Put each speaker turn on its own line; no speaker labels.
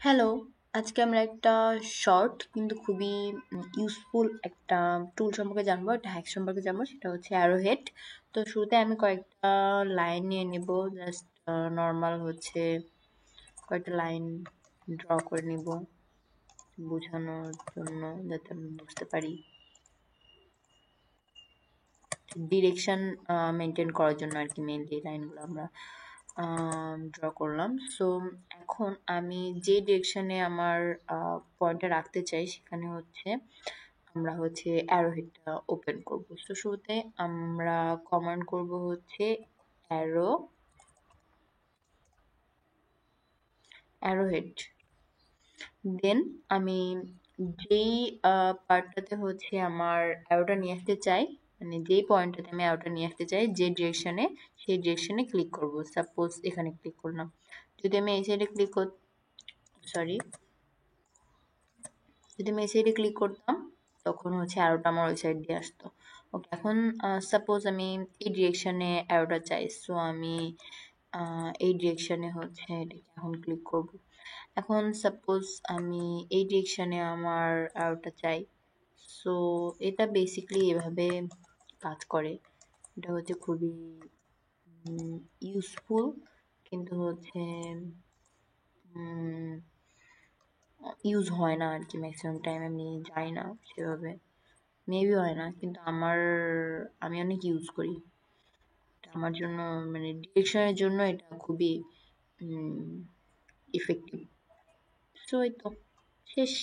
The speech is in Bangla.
হ্যালো, আজকে আমরা একটা শর্ট কিন্তু খুবই ইউজফুল একটা টুল সম্পর্কে জানবো, একটা হ্যাক সম্পর্কে জানবো, সেটা হচ্ছে অ্যারোহেড। তো শুরুতে আমি কয়েকটা লাইন নিয়ে নিব, জাস্ট নর্মাল হচ্ছে কয়েকটা লাইন ড্র করে নিব বোঝানোর জন্য, যাতে আমি বুঝতে পারি, ডিরেকশন মেনটেন করার জন্য আর কি। মেনলি এই লাইনগুলো আমরা ড্র করলাম। সো এখন আমি যে ডিরেকশনে আমার পয়েন্টটা রাখতে চাই সেখানে হচ্ছে আমরা হচ্ছে অ্যারোহেডটা ওপেন করব। তো শুরুতে আমরা কমান্ড করব হচ্ছে অ্যারো অ্যারোহেড। দেন আমি যেই পার্টটাতে হচ্ছে আমার অ্যারোটা নিয়ে আসতে চাই, মানে যেই পয়েন্টটাতে আমি অ্যারোটা নিয়ে আসতে চাই, যে ডিরেকশনে, সেই ডিরেকশনে ক্লিক করব। সাপোজ এখানে ক্লিক করলাম। যদি আমি এই সাইডে ক্লিক কর সরি যদি আমি এই সাইডে ক্লিক করতাম, তখন হচ্ছে অ্যারোটা আমার ওই সাইড দিয়ে আসতো। ওকে, এখন সাপোজ আমি এই ডিরেকশনে অ্যারোটা চাই, সো আমি এই ডিরেকশনে হচ্ছে এটাকে এখন ক্লিক করব। এখন সাপোজ আমি এই ডিরেকশনে আমার অ্যারোটা চাই, সো এটা বেসিক্যালি এভাবে কাজ করে। এটা হচ্ছে খুবই ইউজফুল, কিন্তু হচ্ছে ইউজ হয় না আর কি। ম্যাক্সিমাম টাইম আমি যাই না সেভাবে, মেবি হয় না, কিন্তু আমি অনেক ইউজ করি। এটা আমার জন্য, মানে ডিরেকশনের জন্য এটা খুবই ইফেক্টিভ। সো এই তো, শেষ।